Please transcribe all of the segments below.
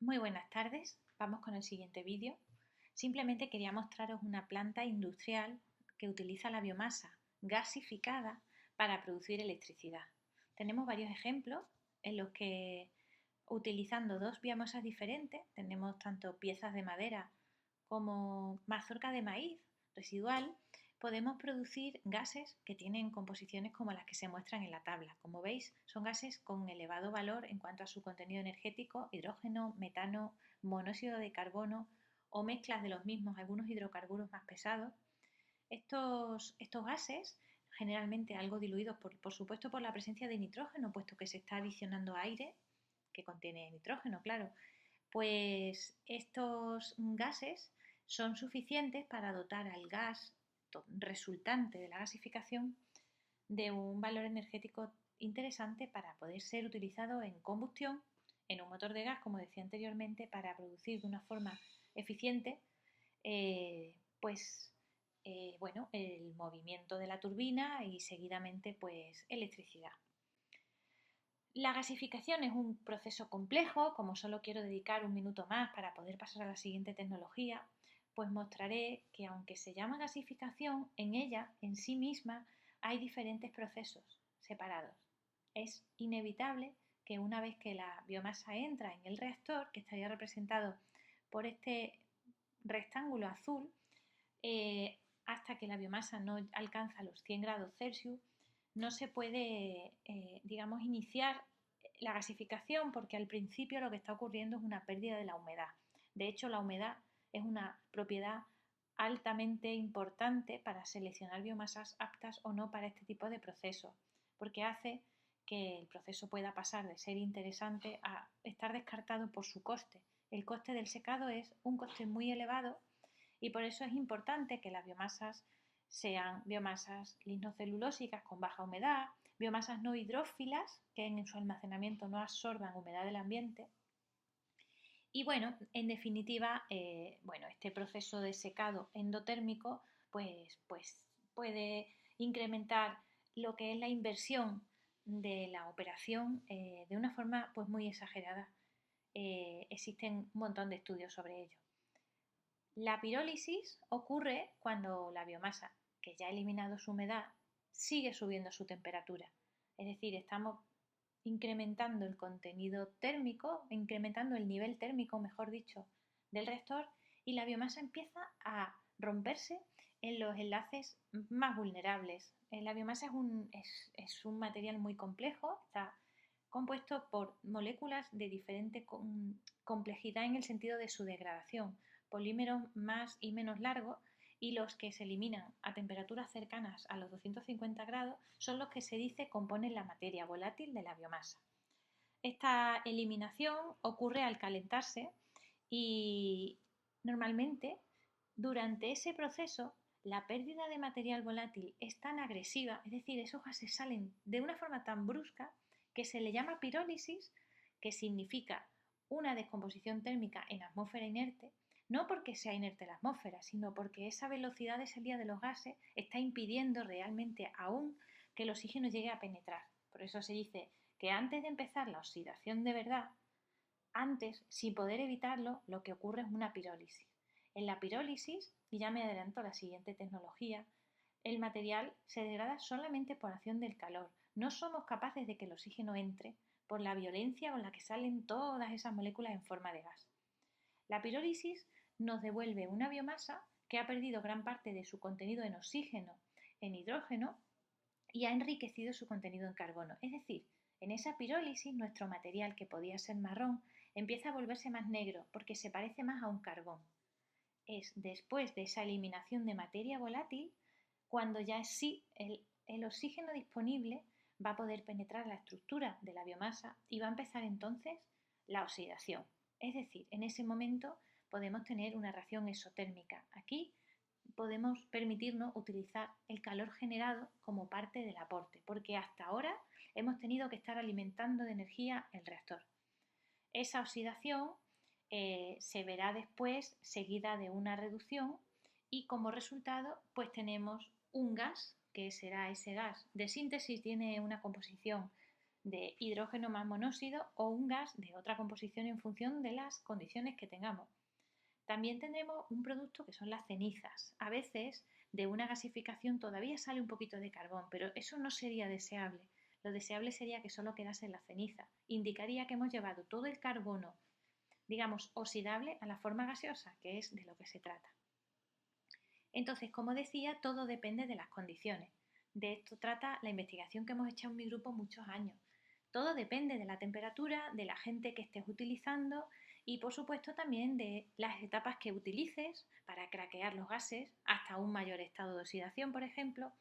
Muy buenas tardes, vamos con el siguiente vídeo. Simplemente quería mostraros una planta industrial que utiliza la biomasa gasificada para producir electricidad. Tenemos varios ejemplos en los que utilizando dos biomasas diferentes, tenemos tanto piezas de madera como mazorca de maíz residual, podemos producir gases que tienen composiciones como las que se muestran en la tabla. Como veis, son gases con elevado valor en cuanto a su contenido energético: hidrógeno, metano, monóxido de carbono o mezclas de los mismos, algunos hidrocarburos más pesados. Estos gases, generalmente algo diluidos por supuesto por la presencia de nitrógeno, puesto que se está adicionando aire que contiene nitrógeno, claro, pues estos gases son suficientes para dotar al gas resultante de la gasificación de un valor energético interesante para poder ser utilizado en combustión, en un motor de gas, como decía anteriormente, para producir de una forma eficiente pues bueno, el movimiento de la turbina y seguidamente pues electricidad. La gasificación es un proceso complejo. Como solo quiero dedicar un minuto más para poder pasar a la siguiente tecnología, pues mostraré que aunque se llama gasificación, en ella, en sí misma, hay diferentes procesos separados. Es inevitable que una vez que la biomasa entra en el reactor, que estaría representado por este rectángulo azul, hasta que la biomasa no alcanza los 100 grados Celsius, no se puede, digamos, iniciar la gasificación, porque al principio lo que está ocurriendo es una pérdida de la humedad. De hecho, la humedad es una propiedad altamente importante para seleccionar biomasas aptas o no para este tipo de procesos, porque hace que el proceso pueda pasar de ser interesante a estar descartado por su coste. El coste del secado es un coste muy elevado y por eso es importante que las biomasas sean biomasas lignocelulósicas con baja humedad, biomasas no hidrófilas que en su almacenamiento no absorban humedad del ambiente. Y bueno, en definitiva, bueno, este proceso de secado endotérmico pues puede incrementar lo que es la inversión de la operación de una forma pues muy exagerada. Existen un montón de estudios sobre ello. La pirólisis ocurre cuando la biomasa, que ya ha eliminado su humedad, sigue subiendo su temperatura. Es decir, estamos incrementando el contenido térmico, incrementando el nivel térmico, mejor dicho, del reactor, y la biomasa empieza a romperse en los enlaces más vulnerables. La biomasa es un material muy complejo, está compuesto por moléculas de diferente complejidad en el sentido de su degradación, polímeros más y menos largos, y los que se eliminan a temperaturas cercanas a los 250 grados son los que se dice componen la materia volátil de la biomasa. Esta eliminación ocurre al calentarse y normalmente durante ese proceso la pérdida de material volátil es tan agresiva, es decir, esos gases salen de una forma tan brusca que se le llama pirólisis, que significa una descomposición térmica en atmósfera inerte, no porque sea inerte la atmósfera, sino porque esa velocidad de salida de los gases está impidiendo realmente aún que el oxígeno llegue a penetrar. Por eso se dice que antes de empezar la oxidación de verdad, antes, sin poder evitarlo, lo que ocurre es una pirólisis. En la pirólisis, y ya me adelanto a la siguiente tecnología, el material se degrada solamente por acción del calor. No somos capaces de que el oxígeno entre por la violencia con la que salen todas esas moléculas en forma de gas. La pirólisis nos devuelve una biomasa que ha perdido gran parte de su contenido en oxígeno, en hidrógeno, y ha enriquecido su contenido en carbono. Es decir, en esa pirólisis nuestro material, que podía ser marrón, empieza a volverse más negro porque se parece más a un carbón. Es después de esa eliminación de materia volátil cuando ya sí el oxígeno disponible va a poder penetrar la estructura de la biomasa y va a empezar entonces la oxidación. Es decir, en ese momento podemos tener una reacción exotérmica. Aquí podemos permitirnos utilizar el calor generado como parte del aporte, porque hasta ahora hemos tenido que estar alimentando de energía el reactor. Esa oxidación se verá después seguida de una reducción y como resultado pues tenemos un gas, que será ese gas de síntesis, tiene una composición de hidrógeno más monóxido o un gas de otra composición en función de las condiciones que tengamos. También tendremos un producto que son las cenizas. A veces de una gasificación todavía sale un poquito de carbón, pero eso no sería deseable. Lo deseable sería que solo quedase la ceniza. Indicaría que hemos llevado todo el carbono, digamos, oxidable a la forma gaseosa, que es de lo que se trata. Entonces, como decía, todo depende de las condiciones. De esto trata la investigación que hemos hecho en mi grupo muchos años. Todo depende de la temperatura, de la gente que estés utilizando y por supuesto también de las etapas que utilices para craquear los gases hasta un mayor estado de oxidación, por ejemplo,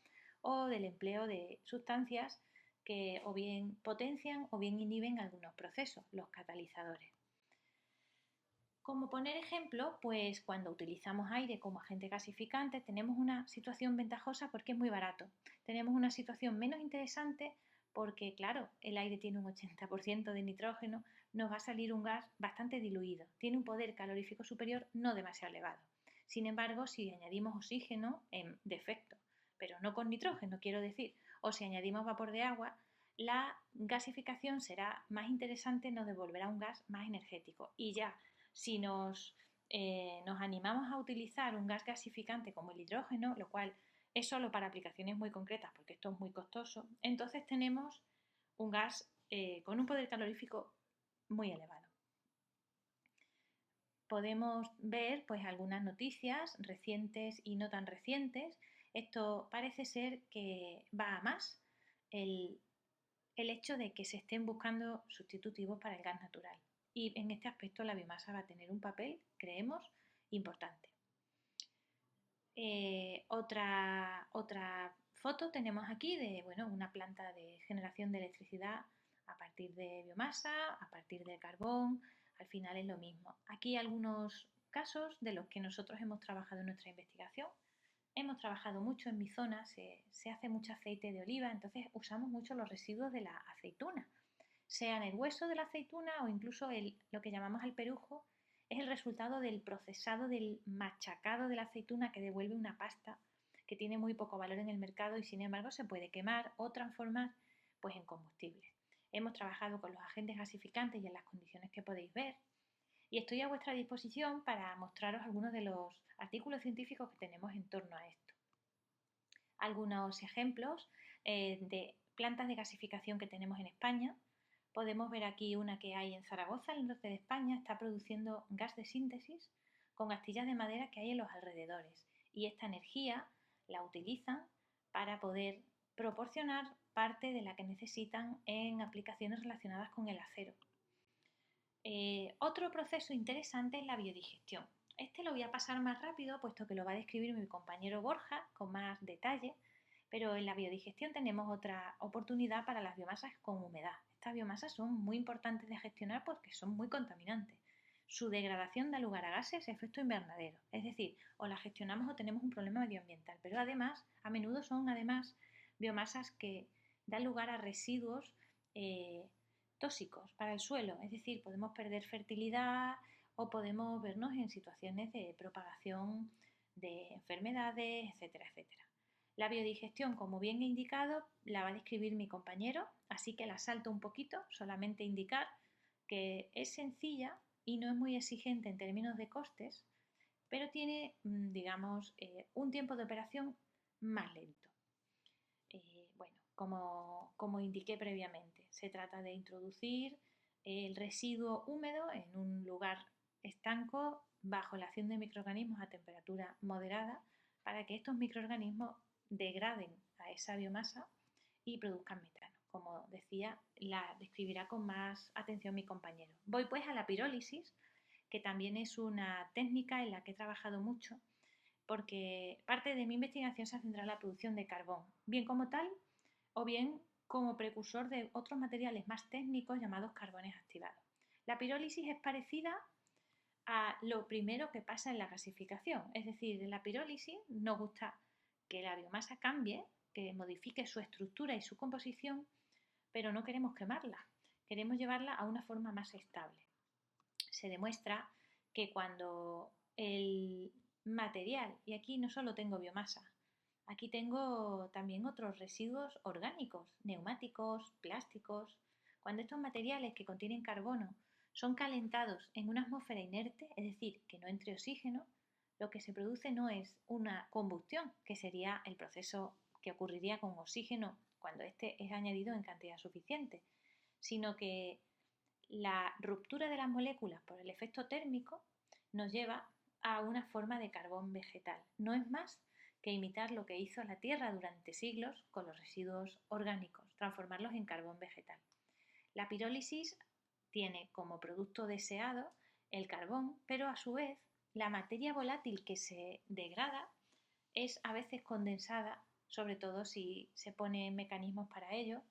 o del empleo de sustancias que o bien potencian o bien inhiben algunos procesos, los catalizadores. Como poner ejemplo, pues cuando utilizamos aire como agente gasificante tenemos una situación ventajosa porque es muy barato. Tenemos una situación menos interesante porque, claro, el aire tiene un 80% de nitrógeno, nos va a salir un gas bastante diluido. Tiene un poder calorífico superior no demasiado elevado. Sin embargo, si añadimos oxígeno en defecto, pero no con nitrógeno, quiero decir, o si añadimos vapor de agua, la gasificación será más interesante, nos devolverá un gas más energético. Y ya si nos animamos a utilizar un gas gasificante como el hidrógeno, lo cual es solo para aplicaciones muy concretas porque esto es muy costoso, entonces tenemos un gas con un poder calorífico muy elevado. Podemos ver pues algunas noticias recientes y no tan recientes. Esto parece ser que va a más el hecho de que se estén buscando sustitutivos para el gas natural. Y en este aspecto la biomasa va a tener un papel, creemos, importante. Otra foto tenemos aquí de una planta de generación de electricidad a partir de biomasa, a partir de carbón, al final es lo mismo. Aquí algunos casos de los que nosotros hemos trabajado en nuestra investigación. Hemos trabajado mucho en mi zona, se hace mucho aceite de oliva, entonces usamos mucho los residuos de la aceituna, sea en el hueso de la aceituna o incluso lo que llamamos el perujo, es el resultado del procesado, del machacado de la aceituna que devuelve una pasta que tiene muy poco valor en el mercado y sin embargo se puede quemar o transformar pues, en combustible. Hemos trabajado con los agentes gasificantes y en las condiciones que podéis ver y estoy a vuestra disposición para mostraros algunos de los artículos científicos que tenemos en torno a esto. Algunos ejemplos de plantas de gasificación que tenemos en España. Podemos ver aquí una que hay en Zaragoza, en el norte de España, está produciendo gas de síntesis con astillas de madera que hay en los alrededores y esta energía la utilizan para poder proporcionar parte de la que necesitan en aplicaciones relacionadas con el acero. Otro proceso interesante es la biodigestión. Este lo voy a pasar más rápido, puesto que lo va a describir mi compañero Borja con más detalle, pero en la biodigestión tenemos otra oportunidad para las biomasas con humedad. Estas biomasas son muy importantes de gestionar porque son muy contaminantes. Su degradación da lugar a gases de efecto invernadero, es decir, o las gestionamos o tenemos un problema medioambiental, pero además, a menudo son biomasas que dan lugar a residuos tóxicos para el suelo, es decir, podemos perder fertilidad o podemos vernos en situaciones de propagación de enfermedades, etcétera, etcétera. La biodigestión, como bien he indicado, la va a describir mi compañero, así que la salto un poquito, solamente indicar que es sencilla y no es muy exigente en términos de costes, pero tiene, digamos, un tiempo de operación más lento. Como indiqué previamente, se trata de introducir el residuo húmedo en un lugar estanco bajo la acción de microorganismos a temperatura moderada para que estos microorganismos degraden a esa biomasa y produzcan metano. Como decía, la describirá con más atención mi compañero. Voy pues a la pirólisis, que también es una técnica en la que he trabajado mucho porque parte de mi investigación se ha centrado en la producción de carbón, bien como tal o bien como precursor de otros materiales más técnicos llamados carbones activados. La pirólisis es parecida a lo primero que pasa en la gasificación, es decir, en la pirólisis nos gusta que la biomasa cambie, que modifique su estructura y su composición, pero no queremos quemarla, queremos llevarla a una forma más estable. Se demuestra que cuando el material, y aquí no solo tengo biomasa, aquí tengo también otros residuos orgánicos, neumáticos, plásticos, Cuando estos materiales que contienen carbono son calentados en una atmósfera inerte, es decir, que no entre oxígeno, lo que se produce no es una combustión, que sería el proceso que ocurriría con oxígeno cuando éste es añadido en cantidad suficiente, sino que la ruptura de las moléculas por el efecto térmico nos lleva a una forma de carbón vegetal. No es más que imitar lo que hizo la Tierra durante siglos con los residuos orgánicos, transformarlos en carbón vegetal. La pirólisis tiene como producto deseado el carbón, pero a su vez la materia volátil que se degrada es a veces condensada, sobre todo si se ponen mecanismos para ello,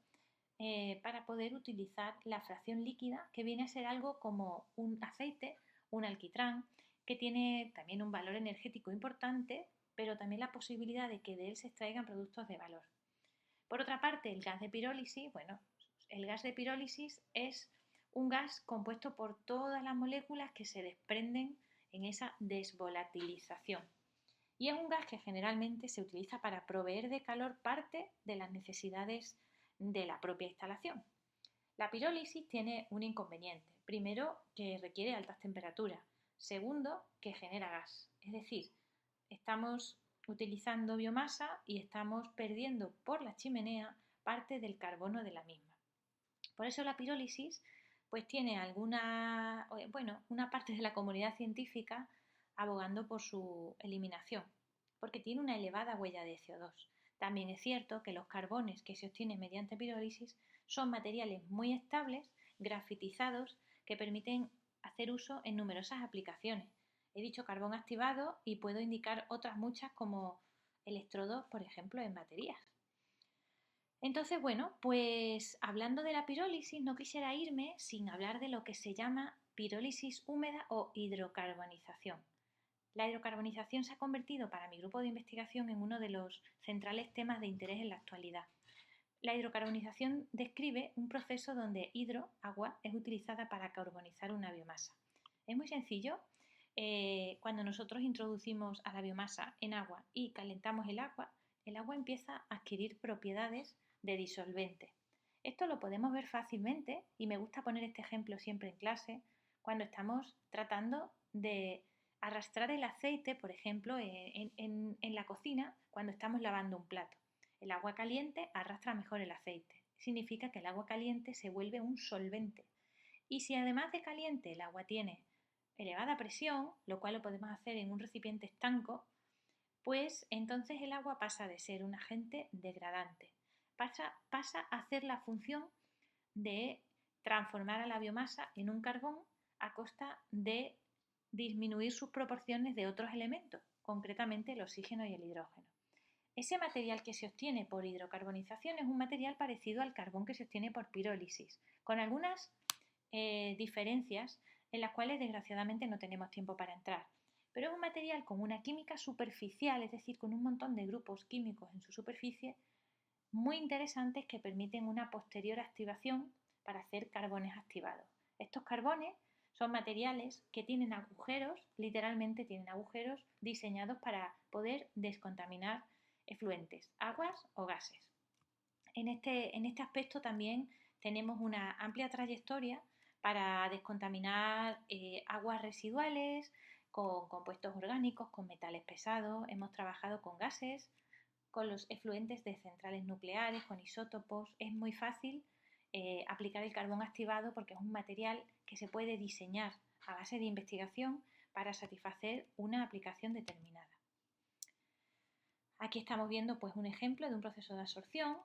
para poder utilizar la fracción líquida, que viene a ser algo como un aceite, un alquitrán, que tiene también un valor energético importante, pero también la posibilidad de que de él se extraigan productos de valor. Por otra parte, el gas de pirólisis, bueno, el gas de pirólisis es un gas compuesto por todas las moléculas que se desprenden en esa desvolatilización. Y es un gas que generalmente se utiliza para proveer de calor parte de las necesidades de la propia instalación. La pirólisis tiene un inconveniente. Primero, que requiere altas temperaturas. Segundo, que genera gas. Es decir, estamos utilizando biomasa y estamos perdiendo por la chimenea parte del carbono de la misma. Por eso la pirólisis pues tiene una parte de la comunidad científica abogando por su eliminación, porque tiene una elevada huella de CO2. También es cierto que los carbones que se obtienen mediante pirólisis son materiales muy estables, grafitizados, que permiten hacer uso en numerosas aplicaciones. He dicho carbón activado y puedo indicar otras muchas como electrodos, por ejemplo, en baterías. Entonces, bueno, pues hablando de la pirólisis, no quisiera irme sin hablar de lo que se llama pirólisis húmeda o hidrocarbonización. La hidrocarbonización se ha convertido para mi grupo de investigación en uno de los centrales temas de interés en la actualidad. La hidrocarbonización describe un proceso donde agua, es utilizada para carbonizar una biomasa. Es muy sencillo. Cuando nosotros introducimos a la biomasa en agua y calentamos el agua empieza a adquirir propiedades de disolvente. Esto lo podemos ver fácilmente y me gusta poner este ejemplo siempre en clase cuando estamos tratando de arrastrar el aceite, por ejemplo, en la cocina cuando estamos lavando un plato. El agua caliente arrastra mejor el aceite. Significa que el agua caliente se vuelve un solvente. Y si además de caliente el agua tiene elevada presión, lo cual lo podemos hacer en un recipiente estanco, pues entonces el agua pasa de ser un agente degradante. Pasa a hacer la función de transformar a la biomasa en un carbón a costa de disminuir sus proporciones de otros elementos, concretamente el oxígeno y el hidrógeno. Ese material que se obtiene por hidrocarbonización es un material parecido al carbón que se obtiene por pirólisis, con algunas diferencias en las cuales desgraciadamente no tenemos tiempo para entrar. Pero es un material con una química superficial, es decir, con un montón de grupos químicos en su superficie muy interesantes que permiten una posterior activación para hacer carbones activados. Estos carbones son materiales que tienen agujeros, literalmente tienen agujeros diseñados para poder descontaminar efluentes, aguas o gases. En este aspecto también tenemos una amplia trayectoria para descontaminar aguas residuales, con compuestos orgánicos, con metales pesados. Hemos trabajado con gases, con los efluentes de centrales nucleares, con isótopos. Es muy fácil aplicar el carbón activado porque es un material que se puede diseñar a base de investigación para satisfacer una aplicación determinada. Aquí estamos viendo pues, un ejemplo de un proceso de absorción.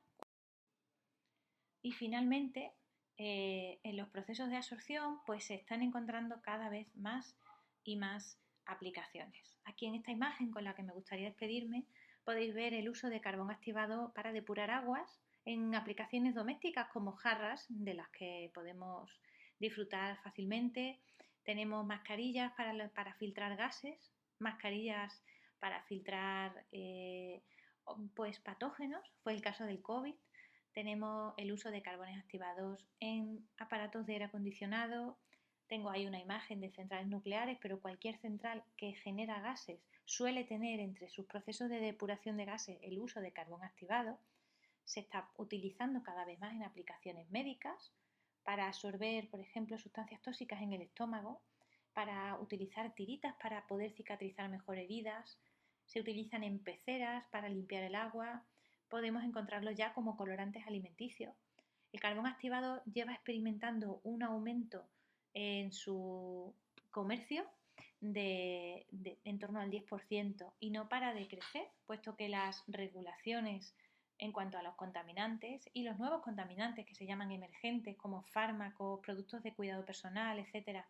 Y finalmente, en los procesos de absorción pues, se están encontrando cada vez más y más aplicaciones. Aquí en esta imagen con la que me gustaría despedirme podéis ver el uso de carbón activado para depurar aguas en aplicaciones domésticas como jarras de las que podemos disfrutar fácilmente. Tenemos mascarillas para filtrar gases, mascarillas para filtrar pues, patógenos, fue el caso del COVID. Tenemos el uso de carbones activados en aparatos de aire acondicionado. Tengo ahí una imagen de centrales nucleares, pero cualquier central que genera gases suele tener entre sus procesos de depuración de gases el uso de carbón activado. Se está utilizando cada vez más en aplicaciones médicas para absorber, por ejemplo, sustancias tóxicas en el estómago, para utilizar tiritas para poder cicatrizar mejor heridas, se utilizan en peceras para limpiar el agua, podemos encontrarlo ya como colorantes alimenticios. El carbón activado lleva experimentando un aumento en su comercio en torno al 10% y no para de crecer, puesto que las regulaciones en cuanto a los contaminantes y los nuevos contaminantes que se llaman emergentes como fármacos, productos de cuidado personal, etcétera,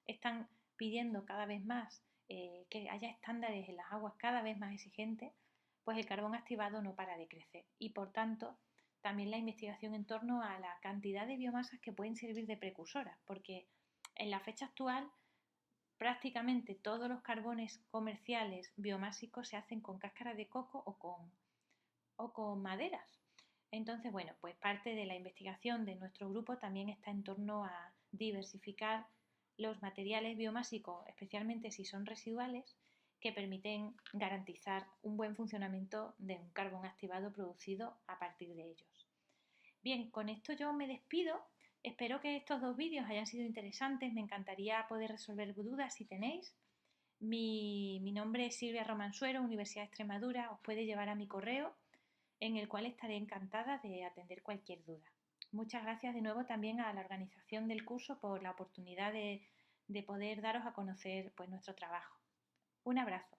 están pidiendo cada vez más que haya estándares en las aguas cada vez más exigentes, pues el carbón activado no para de crecer y por tanto también la investigación en torno a la cantidad de biomasas que pueden servir de precursoras, porque en la fecha actual prácticamente todos los carbones comerciales biomásicos se hacen con cáscara de coco o con maderas. Entonces, bueno, pues parte de la investigación de nuestro grupo también está en torno a diversificar los materiales biomásicos, especialmente si son residuales, que permiten garantizar un buen funcionamiento de un carbón activado producido a partir de ellos. Bien, con esto yo me despido. Espero que estos dos vídeos hayan sido interesantes. Me encantaría poder resolver dudas si tenéis. Mi nombre es Silvia Romansuero, Universidad de Extremadura. Os puede llevar a mi correo, en el cual estaré encantada de atender cualquier duda. Muchas gracias de nuevo también a la organización del curso por la oportunidad de poder daros a conocer pues, nuestro trabajo. Un abrazo.